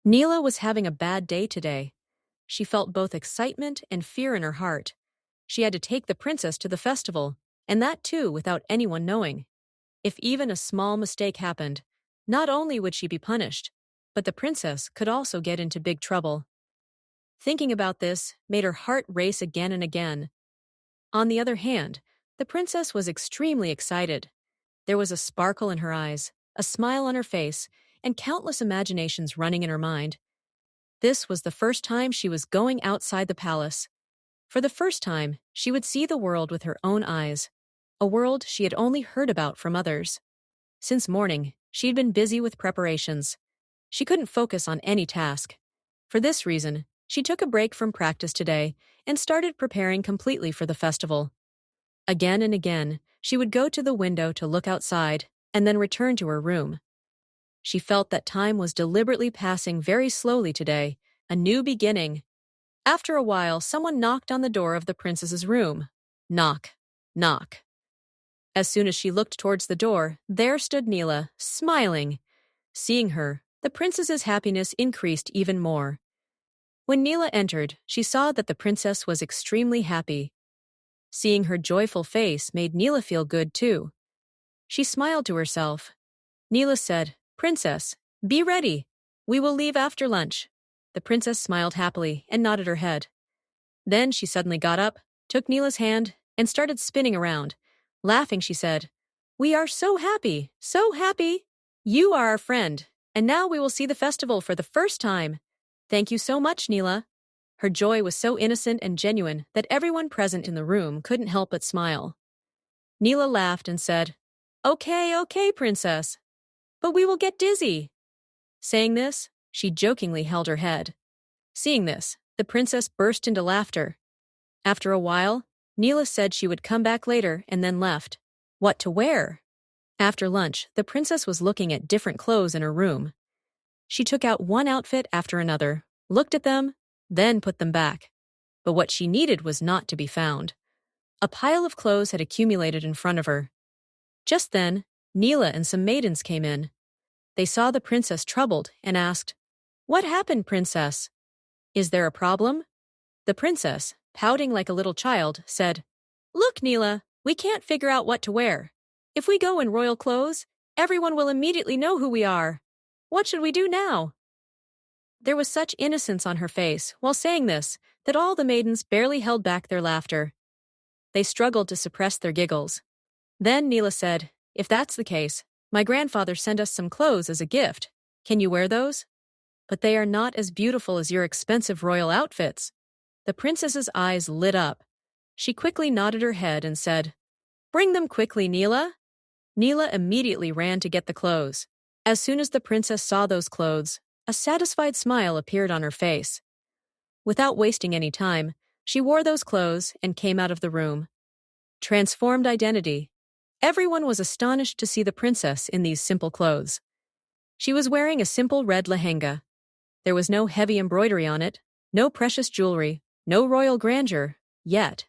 Neela was having a bad day today. She felt both excitement and fear in her heart. She had to take the princess to the festival, and that too without anyone knowing. If even a small mistake happened, not only would she be punished, but the princess could also get into big trouble. Thinking about this made her heart race again and again. On the other hand, the princess was extremely excited. There was a sparkle in her eyes, a smile on her face, and countless imaginations running in her mind. This was the first time she was going outside the palace. For the first time, she would see the world with her own eyes, a world she had only heard about from others. Since morning, she'd been busy with preparations. She couldn't focus on any task. For this reason, she took a break from practice today and started preparing completely for the festival. Again and again, she would go to the window to look outside and then return to her room. She felt that time was deliberately passing very slowly today, a new beginning. After a while, someone knocked on the door of the princess's room. Knock, knock. As soon as she looked towards the door, there stood Neela, smiling. Seeing her, the princess's happiness increased even more. When Neela entered, she saw that the princess was extremely happy. Seeing her joyful face made Neela feel good too. She smiled to herself. Neela said, "Princess, be ready. We will leave after lunch." The princess smiled happily and nodded her head. Then she suddenly got up, took Neela's hand, and started spinning around. Laughing, she said, "We are so happy, so happy. You are our friend, and now we will see the festival for the first time. Thank you so much, Neela." Her joy was so innocent and genuine that everyone present in the room couldn't help but smile. Neela laughed and said, "Okay, okay, princess. But we will get dizzy." Saying this, she jokingly held her head. Seeing this, the princess burst into laughter. After a while, Neela said she would come back later and then left. What to wear? After lunch, the princess was looking at different clothes in her room. She took out one outfit after another, looked at them, then put them back. But what she needed was not to be found. A pile of clothes had accumulated in front of her. Just then, Neela and some maidens came in. They saw the princess troubled and asked, "What happened, princess? Is there a problem?" The princess, pouting like a little child, said, "Look, Neela, we can't figure out what to wear. If we go in royal clothes, everyone will immediately know who we are. What should we do now?" There was such innocence on her face while saying this that all the maidens barely held back their laughter. They struggled to suppress their giggles. Then Neela said, "If that's the case, my grandfather sent us some clothes as a gift. Can you wear those? But they are not as beautiful as your expensive royal outfits." The princess's eyes lit up. She quickly nodded her head and said, "Bring them quickly, Neela." Neela immediately ran to get the clothes. As soon as the princess saw those clothes, a satisfied smile appeared on her face. Without wasting any time, she wore those clothes and came out of the room. Transformed identity. Everyone was astonished to see the princess in these simple clothes. She was wearing a simple red lehenga. There was no heavy embroidery on it, no precious jewelry, no royal grandeur, yet.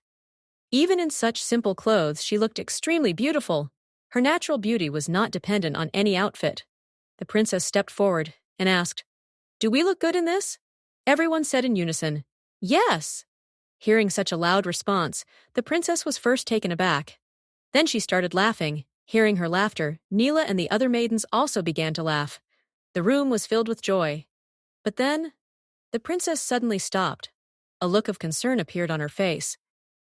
Even in such simple clothes, she looked extremely beautiful. Her natural beauty was not dependent on any outfit. The princess stepped forward and asked, "Do we look good in this?" Everyone said in unison, "Yes." Hearing such a loud response, the princess was first taken aback. Then she started laughing. Hearing her laughter, Neela and the other maidens also began to laugh. The room was filled with joy. But then, the princess suddenly stopped. A look of concern appeared on her face.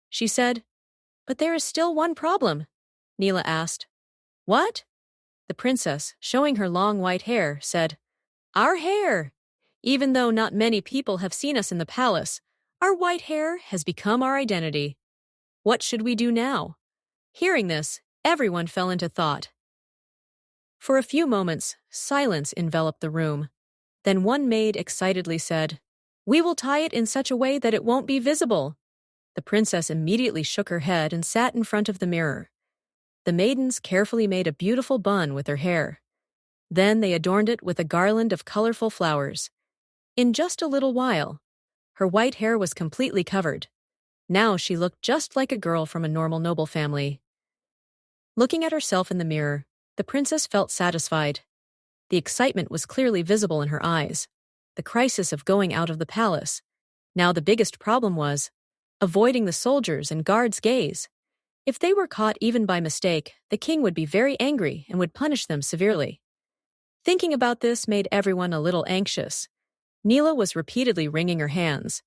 She said, "But there is still one problem." Neela asked, "What?" The princess, showing her long white hair, said, "Our hair. Even though not many people have seen us in the palace, our white hair has become our identity. What should we do now?" Hearing this, everyone fell into thought. For a few moments, silence enveloped the room. Then one maid excitedly said, "We will tie it in such a way that it won't be visible." The princess immediately shook her head and sat in front of the mirror. The maidens carefully made a beautiful bun with her hair. Then they adorned it with a garland of colorful flowers. In just a little while, her white hair was completely covered. Now she looked just like a girl from a normal noble family. Looking at herself in the mirror, the princess felt satisfied. The excitement was clearly visible in her eyes. the crisis of going out of the palace. Now the biggest problem was avoiding the soldiers' and guards' gaze. If they were caught even by mistake, the king would be very angry and would punish them severely. Thinking about this made everyone a little anxious. Neela was repeatedly wringing her hands.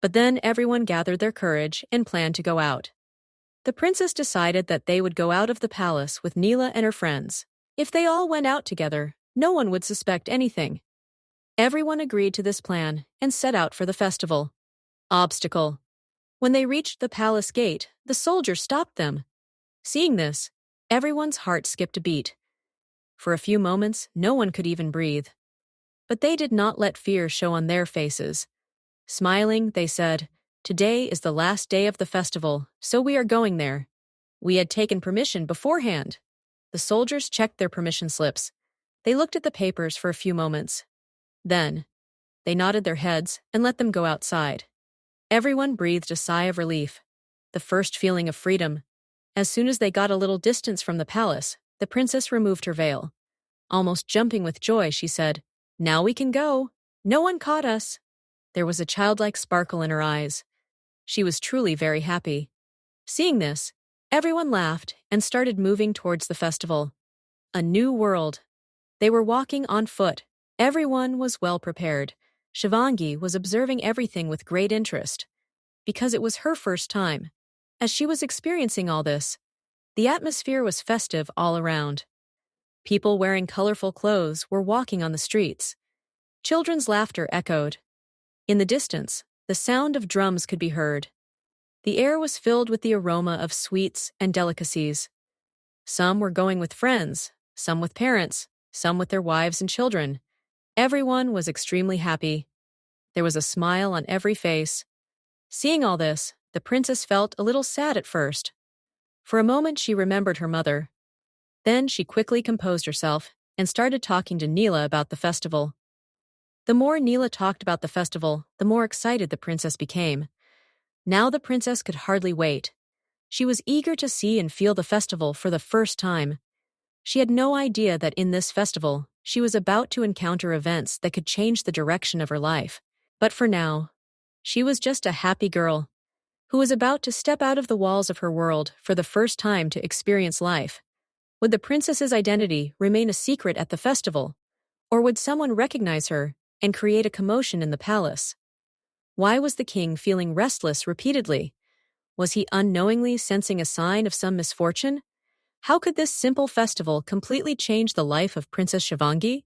But then everyone gathered their courage and planned to go out. The princess decided that they would go out of the palace with Neela and her friends. If they all went out together, no one would suspect anything. Everyone agreed to this plan and set out for the festival. Obstacle. When they reached the palace gate, the soldier stopped them. Seeing this, everyone's heart skipped a beat. For a few moments, no one could even breathe. But they did not let fear show on their faces. Smiling, they said, "Today is the last day of the festival, so we are going there." We had taken permission beforehand. The soldiers checked their permission slips. They looked at the papers for a few moments. Then, they nodded their heads and let them go outside. Everyone breathed a sigh of relief, the first feeling of freedom. As soon as they got a little distance from the palace, the princess removed her veil. Almost jumping with joy, she said, "Now we can go. No one caught us." There was a childlike sparkle in her eyes. She was truly very happy. Seeing this, everyone laughed and started moving towards the festival. A new world. They were walking on foot. Everyone was well prepared. Shivangi was observing everything with great interest. Because it was her first time. As she was experiencing all this, the atmosphere was festive all around. People wearing colorful clothes were walking on the streets. Children's laughter echoed. In the distance, the sound of drums could be heard. The air was filled with the aroma of sweets and delicacies. Some were going with friends, some with parents, some with their wives and children. Everyone was extremely happy. There was a smile on every face. Seeing all this, the princess felt a little sad at first. For a moment she remembered her mother. Then she quickly composed herself and started talking to Neela about the festival. The more Neela talked about the festival, the more excited the princess became. Now the princess could hardly wait. She was eager to see and feel the festival for the first time. She had no idea that in this festival, she was about to encounter events that could change the direction of her life. But for now, she was just a happy girl who was about to step out of the walls of her world for the first time to experience life. Would the princess's identity remain a secret at the festival? Or would someone recognize her and create a commotion in the palace? Why was the king feeling restless repeatedly? Was he unknowingly sensing a sign of some misfortune? How could this simple festival completely change the life of Princess Shivangi?